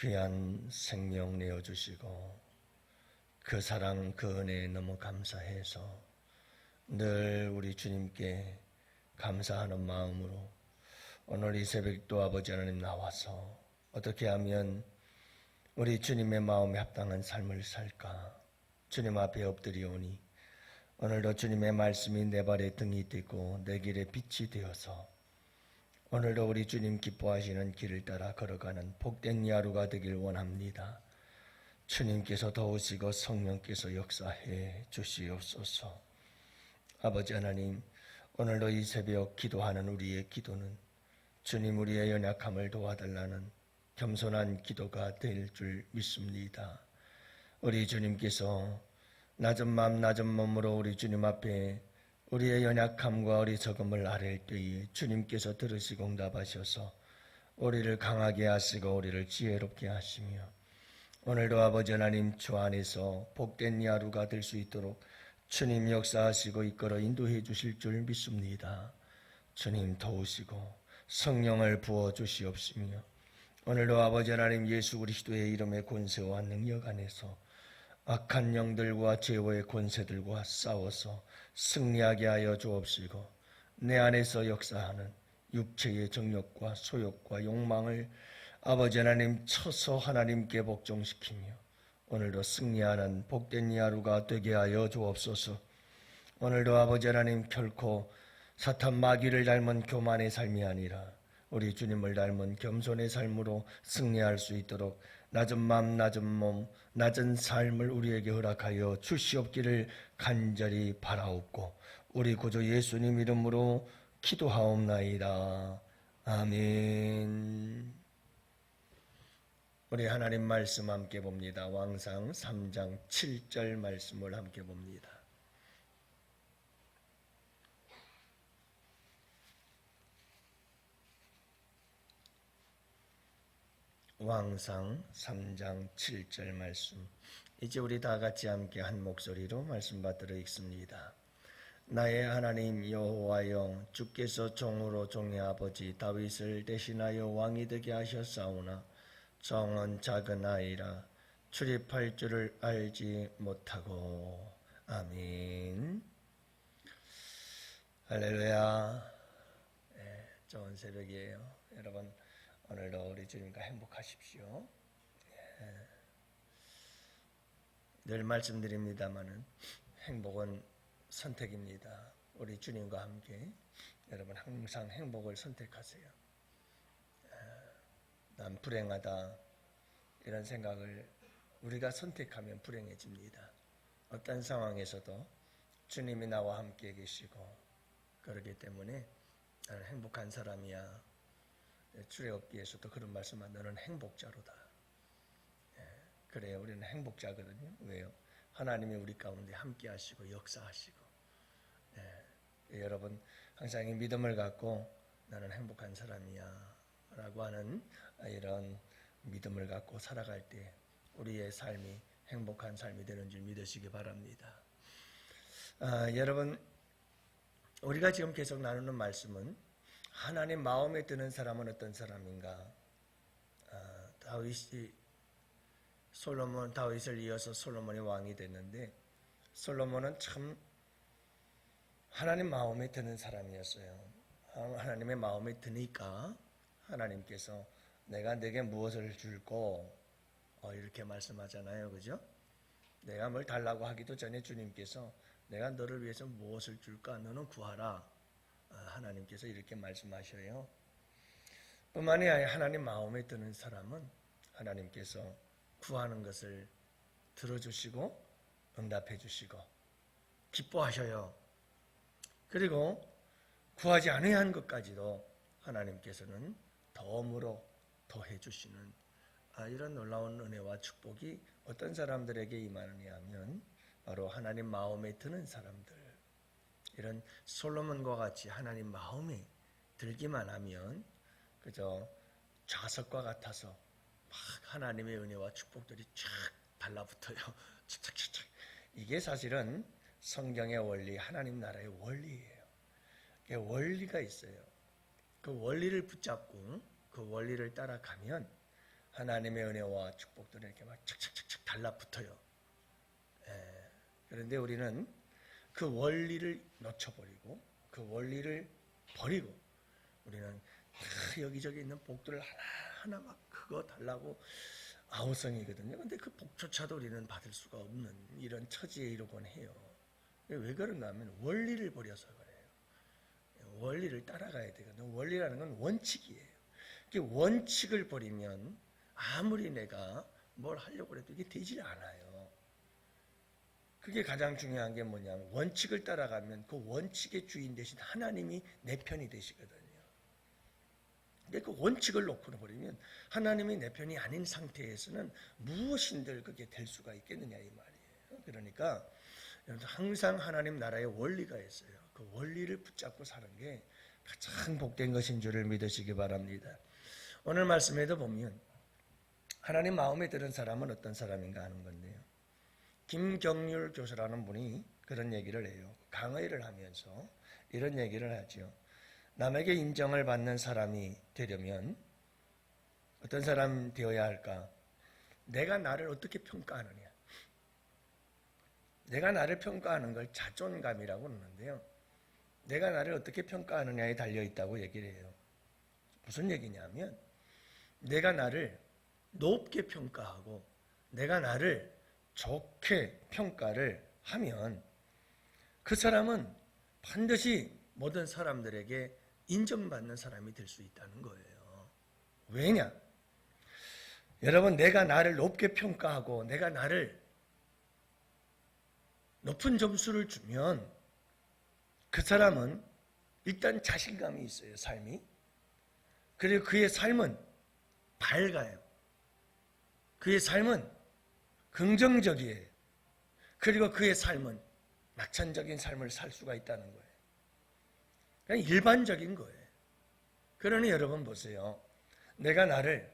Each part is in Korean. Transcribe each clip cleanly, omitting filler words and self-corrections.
귀한 생명 내어주시고 그 사랑 그 은혜에 너무 감사해서 늘 우리 주님께 감사하는 마음으로 오늘 이 새벽도 아버지 하나님 나와서 어떻게 하면 우리 주님의 마음에 합당한 삶을 살까 주님 앞에 엎드리오니 오늘도 주님의 말씀이 내 발에 등이 되고 내 길에 빛이 되어서 오늘도 우리 주님 기뻐하시는 길을 따라 걸어가는 복된 하루가 되길 원합니다. 주님께서 도우시고 성령께서 역사해 주시옵소서. 아버지 하나님, 오늘도 이 새벽 기도하는 우리의 기도는 주님 우리의 연약함을 도와달라는 겸손한 기도가 될 줄 믿습니다. 우리 주님께서 낮은 마음 낮은 몸으로 우리 주님 앞에 우리의 연약함과 어리석음을 아랠 때에 주님께서 들으시고 응답하셔서 우리를 강하게 하시고 우리를 지혜롭게 하시며 오늘도 아버지 하나님 주 안에서 복된 이 하루가 될 수 있도록 주님 역사하시고 이끌어 인도해 주실 줄 믿습니다. 주님 도우시고 성령을 부어 주시옵시며 오늘도 아버지 하나님 예수 그리스도의 이름의 권세와 능력 안에서 악한 영들과 죄의 권세들과 싸워서 승리하게 하여 주옵시고 내 안에서 역사하는 육체의 정욕과 소욕과 욕망을 아버지 하나님 쳐서 하나님께 복종시키며 오늘도 승리하는 복된 이 하루가 되게 하여 주옵소서. 오늘도 아버지 하나님 결코 사탄 마귀를 닮은 교만의 삶이 아니라 우리 주님을 닮은 겸손의 삶으로 승리할 수 있도록 낮은 마음 낮은 몸 낮은 삶을 우리에게 허락하여 주시옵기를 간절히 바라옵고 우리 구주 예수님 이름으로 기도하옵나이다. 아멘. 우리 하나님 말씀 함께 봅니다. 왕상 3장 7절 말씀을 함께 봅니다. 왕상 3장 7절 말씀. 이제 우리 다 같이 함께 한 목소리로 말씀 받들어 읽습니다. 나의 하나님 여호와여, 주께서 종으로 종의 아버지 다윗을 대신하여 왕이 되게 하셨사오나 종은 작은 아이라 출입할 줄을 알지 못하고. 아멘. 할렐루야. 네, 좋은 새벽이에요. 여러분 오늘도 우리 주님과 행복하십시오. 늘 말씀드립니다마는 행복은 선택입니다. 우리 주님과 함께 여러분 항상 행복을 선택하세요. 난 불행하다 이런 생각을 우리가 선택하면 불행해집니다. 어떤 상황에서도 주님이 나와 함께 계시고 그러기 때문에 나는 행복한 사람이야. 출애굽기에서도 그런 말씀만 너는 행복자로다. 그래요. 우리는 행복자거든요. 왜요? 하나님이 우리 가운데 함께 하시고 역사하시고 여러분 항상 이 믿음을 갖고 나는 행복한 사람이야 라고 하는 이런 믿음을 갖고 살아갈 때 우리의 삶이 행복한 삶이 되는 줄 믿으시기 바랍니다. 여러분 우리가 지금 계속 나누는 말씀은 하나님 마음에 드는 사람은 어떤 사람인가? 다윗을 이어서 솔로몬이 왕이 됐는데 솔로몬은 참 하나님 마음에 드는 사람이었어요. 하나님의 마음에 드니까 하나님께서 내가 네게 무엇을 줄꼬 이렇게 말씀하잖아요. 그죠? 내가 뭘 달라고 하기도 전에 주님께서 내가 너를 위해서 무엇을 줄까? 너는 구하라. 하나님께서 이렇게 말씀하셔요. 뿐만이 아니라 하나님 마음에 드는 사람은 하나님께서 구하는 것을 들어주시고 응답해 주시고 기뻐하셔요. 그리고 구하지 않아야 한 것까지도 하나님께서는 덤으로 더해 주시는 이런 놀라운 은혜와 축복이 어떤 사람들에게 임하느냐 하면 바로 하나님 마음에 드는 사람들, 이런 솔로몬과 같이 하나님 마음에 들기만 하면 그저 자석과 같아서 막 하나님의 은혜와 축복들이 쫙 달라붙어요. 착착착착. 이게 사실은 성경의 원리, 하나님 나라의 원리예요. 원리가 있어요. 그 원리를 붙잡고 그 원리를 따라가면 하나님의 은혜와 축복들은 이렇게 막 착착착착 달라붙어요. 그런데 우리는 그 원리를 놓쳐버리고 그 원리를 버리고 우리는 여기저기 있는 복들을 하나하나 막 그거 달라고 아우성이거든요. 근데 그 복조차도 우리는 받을 수가 없는 이런 처지에 이르곤 해요. 왜 그런가 하면 원리를 버려서 그래요. 원리를 따라가야 되거든요. 원리라는 건 원칙이에요. 원칙을 버리면 아무리 내가 뭘 하려고 해도 이게 되질 않아요. 그게 가장 중요한 게 뭐냐면 원칙을 따라가면 그 원칙의 주인 대신 하나님이 내 편이 되시거든요. 근데 그 원칙을 놓고 버리면 하나님이 내 편이 아닌 상태에서는 무엇인들 그게 될 수가 있겠느냐 이 말이에요. 그러니까 항상 하나님 나라의 원리가 있어요. 그 원리를 붙잡고 사는 게 가장 복된 것인 줄을 믿으시기 바랍니다. 오늘 말씀에도 보면 하나님 마음에 드는 사람은 어떤 사람인가 하는 건데요. 김경률 교수라는 분이 그런 얘기를 해요. 강의를 하면서 이런 얘기를 하죠. 남에게 인정을 받는 사람이 되려면 어떤 사람 되어야 할까? 내가 나를 어떻게 평가하느냐. 내가 나를 평가하는 걸 자존감이라고 하는데요. 내가 나를 어떻게 평가하느냐에 달려있다고 얘기를 해요. 무슨 얘기냐면 내가 나를 높게 평가하고 내가 나를 좋게 평가를 하면 그 사람은 반드시 모든 사람들에게 인정받는 사람이 될 수 있다는 거예요. 왜냐? 여러분, 내가 나를 높게 평가하고 내가 나를 높은 점수를 주면 그 사람은 일단 자신감이 있어요, 삶이. 그리고 그의 삶은 밝아요. 그의 삶은 긍정적이에요. 그리고 그의 삶은 낙천적인 삶을 살 수가 있다는 거예요. 그냥 일반적인 거예요. 그러니 여러분 보세요. 내가 나를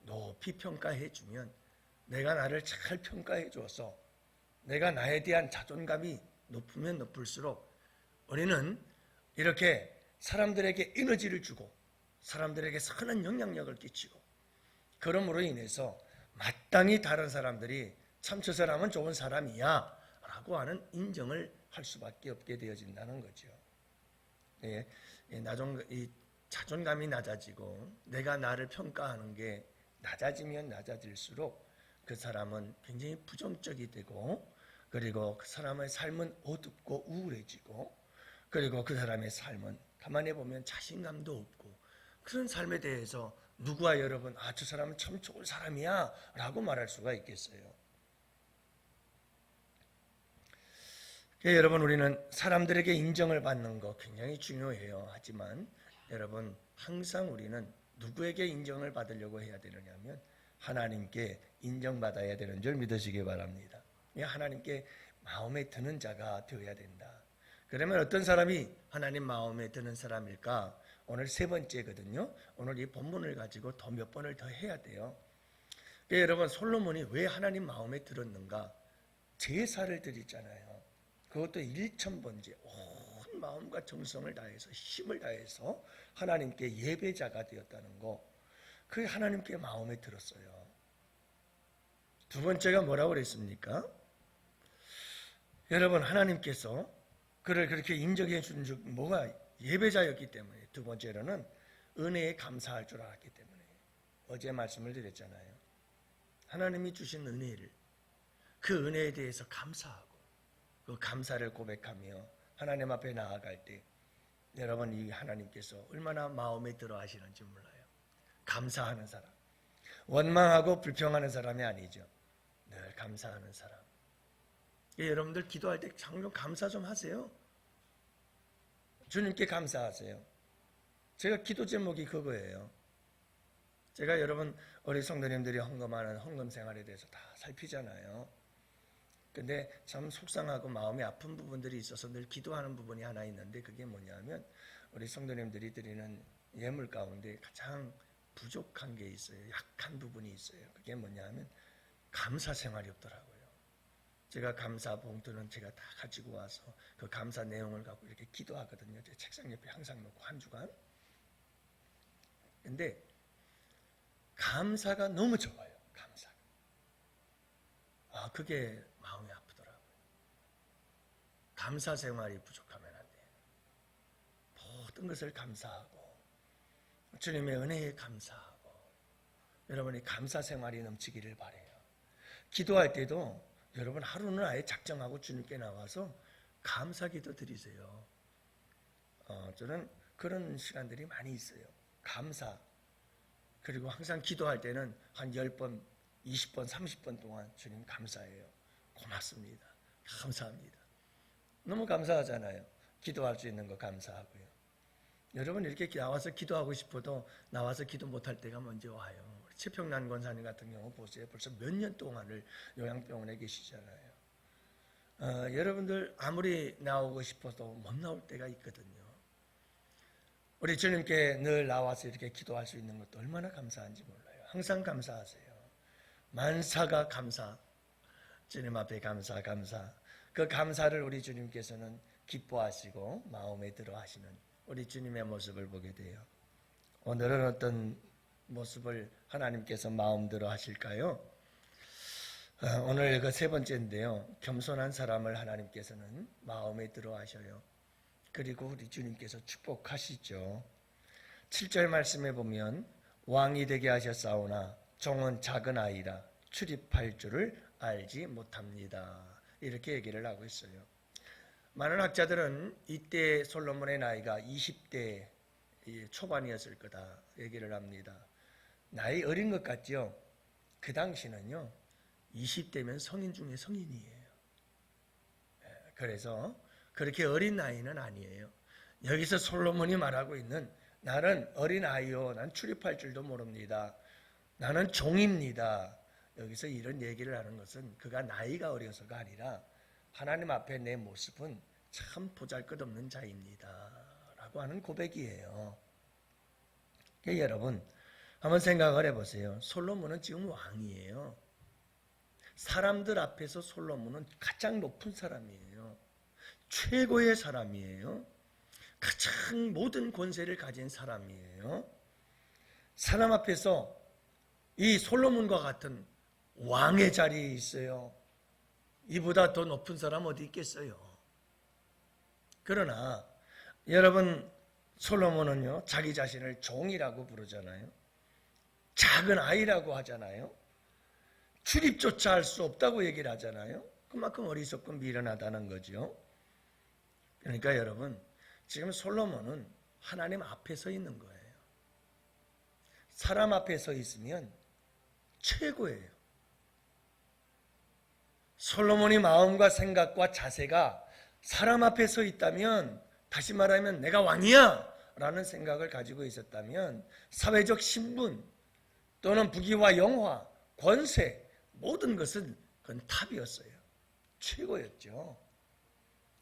높이 평가해 주면 내가 나를 잘 평가해 줘서 내가 나에 대한 자존감이 높으면 높을수록 우리는 이렇게 사람들에게 에너지를 주고 사람들에게 선한 영향력을 끼치고 그러므로 인해서 마땅히 다른 사람들이 참 저 사람은 좋은 사람이야 라고 하는 인정을 할 수밖에 없게 되어진다는 거죠. 이 자존감이 낮아지고 내가 나를 평가하는 게 낮아지면 낮아질수록 그 사람은 굉장히 부정적이 되고 그리고 그 사람의 삶은 어둡고 우울해지고 그리고 그 사람의 삶은 가만히 보면 자신감도 없고 그런 삶에 대해서 누구와 여러분 저 사람은 참 좋은 사람이야 라고 말할 수가 있겠어요. 여러분 우리는 사람들에게 인정을 받는 거 굉장히 중요해요. 하지만 여러분 항상 우리는 누구에게 인정을 받으려고 해야 되느냐면 하나님께 인정받아야 되는 줄 믿으시기 바랍니다. 하나님께 마음에 드는 자가 되어야 된다. 그러면 어떤 사람이 하나님 마음에 드는 사람일까? 오늘 세 번째거든요. 오늘 이 본문을 가지고 더 몇 번을 더 해야 돼요. 여러분 솔로몬이 왜 하나님 마음에 들었는가? 제사를 드리잖아요. 그것도 1000번째 온 마음과 정성을 다해서 힘을 다해서 하나님께 예배자가 되었다는 거 그게 하나님께 마음에 들었어요. 두 번째가 뭐라고 그랬습니까? 여러분 하나님께서 그를 그렇게 인정해 준 적 뭐가 예배자였기 때문에 두 번째로는 은혜에 감사할 줄 알았기 때문에 어제 말씀을 드렸잖아요. 하나님이 주신 은혜를 그 은혜에 대해서 감사하고 그 감사를 고백하며 하나님 앞에 나아갈 때 여러분 이 하나님께서 얼마나 마음에 들어 하시는지 몰라요. 감사하는 사람 원망하고 불평하는 사람이 아니죠. 늘 감사하는 사람. 여러분들 기도할 때 좀 감사 좀 하세요. 주님께 감사하세요. 제가 기도 제목이 그거예요. 제가 여러분 우리 성도님들이 헌금하는 헌금 생활에 대해서 다 살피잖아요. 근데 참 속상하고 마음이 아픈 부분들이 있어서 늘 기도하는 부분이 하나 있는데 그게 뭐냐면 우리 성도님들이 드리는 예물 가운데 가장 부족한 게 있어요. 약한 부분이 있어요. 그게 뭐냐면 감사 생활이 없더라고요. 제가 감사 봉투는 제가 다 가지고 와서 그 감사 내용을 갖고 이렇게 기도하거든요. 제 책상 옆에 항상 놓고 한 주간. 근데 감사가 너무 적어요. 감사가. 그게 마음이 아프더라고요. 감사 생활이 부족하면 안 돼요. 모든 것을 감사하고 주님의 은혜에 감사하고 여러분이 감사 생활이 넘치기를 바라요. 기도할 때도 여러분 하루는 아예 작정하고 주님께 나와서 감사기도 드리세요. 저는 그런 시간들이 많이 있어요. 감사. 그리고 항상 기도할 때는 한 10번, 20번, 30번 동안 주님 감사해요. 고맙습니다. 감사합니다. 너무 감사하잖아요. 기도할 수 있는 거 감사하고요. 여러분 이렇게 나와서 기도하고 싶어도 나와서 기도 못할 때가 먼저 와요. 최평란 권사님 같은 경우 보세요. 벌써 몇 년 동안을 요양병원에 계시잖아요. 여러분들 아무리 나오고 싶어도 못 나올 때가 있거든요. 우리 주님께 늘 나와서 이렇게 기도할 수 있는 것도 얼마나 감사한지 몰라요. 항상 감사하세요. 만사가 감사. 주님 앞에 감사. 그 감사를 우리 주님께서는 기뻐하시고 마음에 들어 하시는 우리 주님의 모습을 보게 돼요. 오늘은 어떤 모습을 하나님께서 마음대로 하실까요? 오늘 그 세 번째인데요. 겸손한 사람을 하나님께서는 마음에 들어 하셔요. 그리고 우리 주님께서 축복하시죠. 7절 말씀에 보면 왕이 되게 하셨사오나 종은 작은 아이라 출입할 줄을 알지 못합니다. 이렇게 얘기를 하고 있어요. 많은 학자들은 이때 솔로몬의 나이가 20대 초반이었을 거다 얘기를 합니다. 나이 어린 것 같죠? 그 당시는요 20대면 성인 중에 성인이에요. 그래서 그렇게 어린 나이는 아니에요. 여기서 솔로몬이 말하고 있는 나는 어린 아이요 난 출입할 줄도 모릅니다. 나는 종입니다. 여기서 이런 얘기를 하는 것은 그가 나이가 어려서가 아니라 하나님 앞에 내 모습은 참 보잘것없는 자입니다 라고 하는 고백이에요. 여러분 한번 생각을 해보세요. 솔로몬은 지금 왕이에요. 사람들 앞에서 솔로몬은 가장 높은 사람이에요. 최고의 사람이에요. 가장 모든 권세를 가진 사람이에요. 사람 앞에서 이 솔로몬과 같은 왕의 자리에 있어요. 이보다 더 높은 사람 어디 있겠어요? 그러나 여러분 솔로몬은요 자기 자신을 종이라고 부르잖아요. 작은 아이라고 하잖아요. 출입조차 할 수 없다고 얘기를 하잖아요. 그만큼 어리석고 미련하다는 거죠. 그러니까 여러분 지금 솔로몬은 하나님 앞에 서 있는 거예요. 사람 앞에 서 있으면 최고예요. 솔로몬이 마음과 생각과 자세가 사람 앞에 서 있다면, 다시 말하면 내가 왕이야 라는 생각을 가지고 있었다면 사회적 신분 또는 부귀와 영화, 권세 모든 것은 그건 탑이었어요. 최고였죠.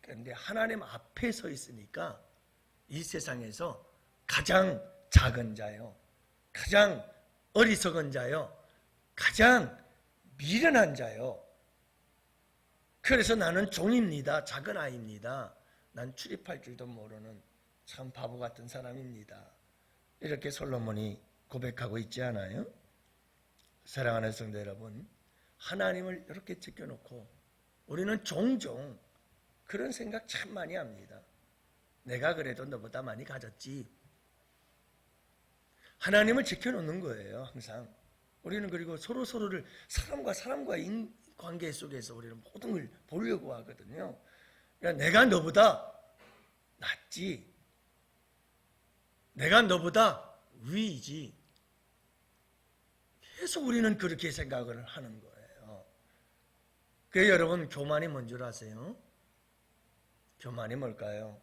그런데 하나님 앞에 서 있으니까 이 세상에서 가장 작은 자요, 가장 어리석은 자요, 가장 미련한 자요. 그래서 나는 종입니다. 작은 아이입니다. 난 출입할 줄도 모르는 참 바보 같은 사람입니다. 이렇게 솔로몬이 고백하고 있지 않아요? 사랑하는 성도 여러분, 하나님을 이렇게 지켜놓고 우리는 종종 그런 생각 참 많이 합니다. 내가 그래도 너보다 많이 가졌지. 하나님을 지켜놓는 거예요. 항상 우리는. 그리고 서로를 사람과의 관계 속에서 우리는 모든 걸 보려고 하거든요. 그러니까 내가 너보다 낫지, 내가 너보다 위이지, 계속 우리는 그렇게 생각을 하는 거예요. 그래서 여러분 교만이 뭔 줄 아세요? 교만이 뭘까요?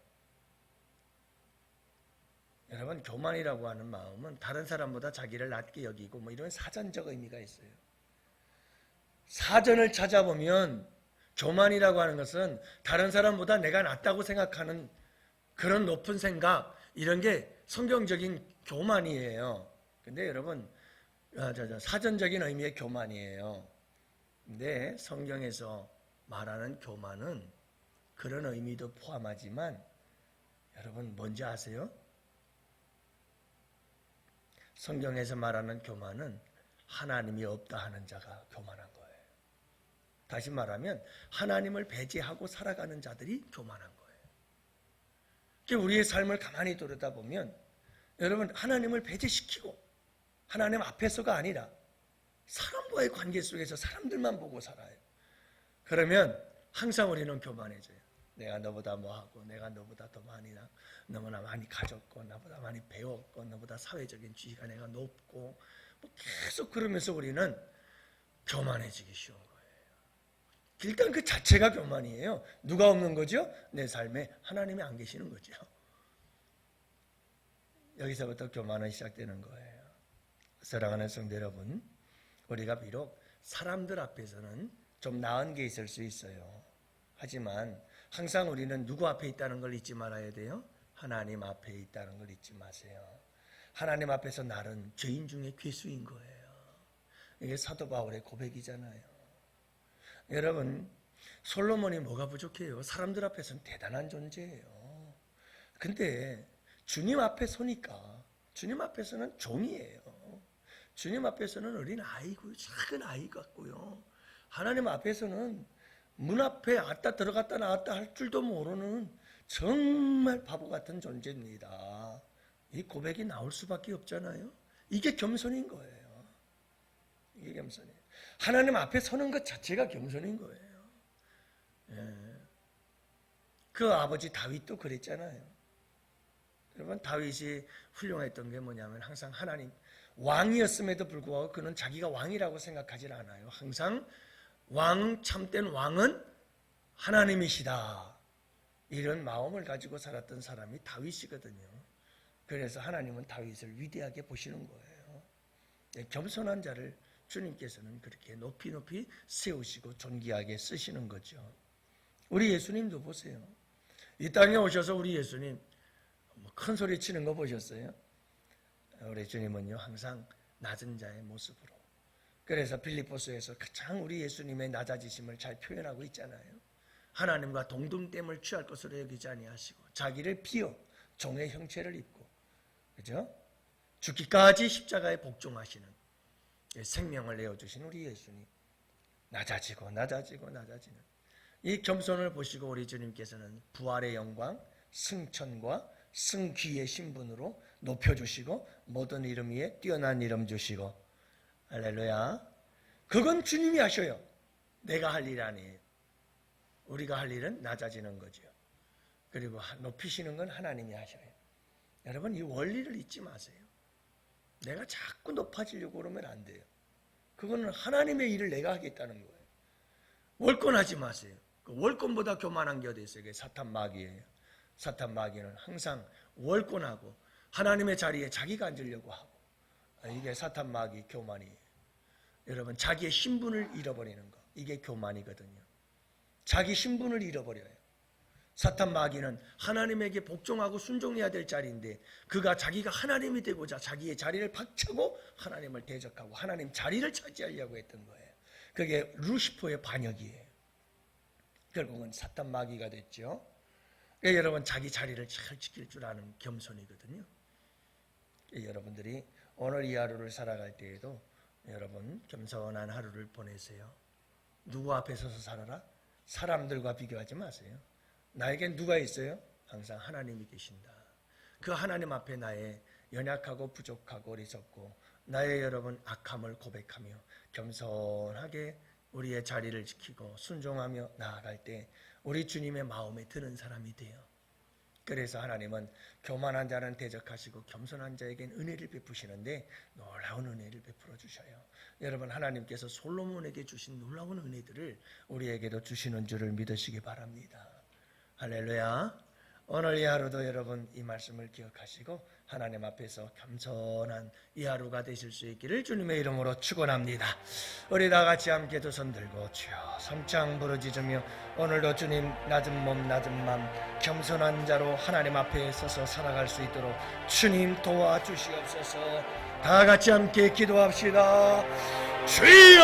여러분 교만이라고 하는 마음은 다른 사람보다 자기를 낮게 여기고 뭐 이런 사전적 의미가 있어요. 사전을 찾아보면 교만이라고 하는 것은 다른 사람보다 내가 낫다고 생각하는 그런 높은 생각, 이런 게 성경적인 교만이에요. 근데 여러분 사전적인 의미의 교만이에요. 근데 성경에서 말하는 교만은 그런 의미도 포함하지만 여러분 뭔지 아세요? 성경에서 말하는 교만은 하나님이 없다 하는 자가 교만한 거예요. 다시 말하면 하나님을 배제하고 살아가는 자들이 교만한 거예요. 우리의 삶을 가만히 들여다보면 여러분, 하나님을 배제시키고 하나님 앞에서가 아니라 사람과의 관계 속에서 사람들만 보고 살아요. 그러면 항상 우리는 교만해져요. 내가 너보다 뭐하고, 내가 너보다 더 너무나 많이 가졌고, 나보다 많이 배웠고, 너보다 사회적인 지위가 내가 높고, 계속 그러면서 우리는 교만해지기 쉬운 거예요. 일단 그 자체가 교만이에요. 누가 없는 거죠? 내 삶에 하나님이 안 계시는 거죠. 여기서부터 교만은 시작되는 거예요. 사랑하는 성도 여러분, 우리가 비록 사람들 앞에서는 좀 나은 게 있을 수 있어요. 하지만 항상 우리는 누구 앞에 있다는 걸 잊지 말아야 돼요? 하나님 앞에 있다는 걸 잊지 마세요. 하나님 앞에서 나는 죄인 중에 괴수인 거예요. 이게 사도 바울의 고백이잖아요. 여러분, 솔로몬이 뭐가 부족해요? 사람들 앞에서는 대단한 존재예요. 근데 주님 앞에 서니까 주님 앞에서는 종이에요. 주님 앞에서는 어린 아이고요. 작은 아이 같고요. 하나님 앞에서는 문 앞에 왔다 들어갔다 나왔다 할 줄도 모르는 정말 바보 같은 존재입니다. 이 고백이 나올 수밖에 없잖아요. 이게 겸손인 거예요. 이게 겸손이에요. 하나님 앞에 서는 것 자체가 겸손인 거예요. 예. 그 아버지 다윗도 그랬잖아요. 여러분, 다윗이 훌륭했던 게 뭐냐면 항상 하나님 왕이었음에도 불구하고 그는 자기가 왕이라고 생각하지 않아요. 항상 참된 왕은 하나님이시다, 이런 마음을 가지고 살았던 사람이 다윗이거든요. 그래서 하나님은 다윗을 위대하게 보시는 거예요. 겸손한 자를 주님께서는 그렇게 높이 세우시고 존귀하게 쓰시는 거죠. 우리 예수님도 보세요. 이 땅에 오셔서 우리 예수님 큰 소리 치는 거 보셨어요? 우리 주님은요, 항상 낮은 자의 모습으로. 그래서 빌립보서에서 가장 우리 예수님의 낮아지심을 잘 표현하고 있잖아요. 하나님과 동등됨을 취할 것으로 여기지 아니하시고 자기를 비어 종의 형체를 입고, 그죠? 죽기까지 십자가에 복종하시는, 생명을 내어주신 우리 예수님, 낮아지고 낮아지는 이 겸손을 보시고 우리 주님께서는 부활의 영광, 승천과 승귀의 신분으로 높여주시고 모든 이름 위에 뛰어난 이름 주시고, 할렐루야. 그건 주님이 하셔요. 내가 할 일 아니에요. 우리가 할 일은 낮아지는 거죠. 그리고 높이시는 건 하나님이 하셔요. 여러분, 이 원리를 잊지 마세요. 내가 자꾸 높아지려고 그러면 안 돼요. 그거는 하나님의 일을 내가 하겠다는 거예요. 월권하지 마세요. 그 월권보다 교만한 게 어디 있어요? 그게 사탄 마귀예요. 사탄 마귀는 항상 월권하고 하나님의 자리에 자기가 앉으려고 하고, 이게 사탄 마귀 교만이에요. 여러분, 자기의 신분을 잃어버리는 거, 이게 교만이거든요. 자기 신분을 잃어버려요. 사탄 마귀는 하나님에게 복종하고 순종해야 될 자리인데 그가 자기가 하나님이 되고자 자기의 자리를 박차고 하나님을 대적하고 하나님 자리를 차지하려고 했던 거예요. 그게 루시퍼의 반역이에요. 결국은 사탄 마귀가 됐죠. 여러분, 자기 자리를 잘 지킬 줄 아는 겸손이거든요. 여러분들이 오늘 이 하루를 살아갈 때에도 여러분 겸손한 하루를 보내세요. 누구 앞에 서서 살아라? 사람들과 비교하지 마세요. 나에겐 누가 있어요? 항상 하나님이 계신다. 그 하나님 앞에 나의 연약하고 부족하고 어리석고 나의 여러분 악함을 고백하며 겸손하게 우리의 자리를 지키고 순종하며 나아갈 때 우리 주님의 마음에 드는 사람이 돼요. 그래서 하나님은 교만한 자는 대적하시고 겸손한 자에겐 은혜를 베푸시는데 놀라운 은혜를 베풀어 주셔요. 여러분, 하나님께서 솔로몬에게 주신 놀라운 은혜들을 우리에게도 주시는 줄을 믿으시기 바랍니다. 할렐루야. 오늘 이 하루도 여러분 이 말씀을 기억하시고 하나님 앞에서 겸손한 이 하루가 되실 수 있기를 주님의 이름으로 축원합니다. 우리 다 같이 함께 두 손 들고 주여 삼창 부르짖으며 오늘도 주님 낮은 몸 낮은 맘 겸손한 자로 하나님 앞에 서서 살아갈 수 있도록 주님 도와주시옵소서. 다 같이 함께 기도합시다. 주여!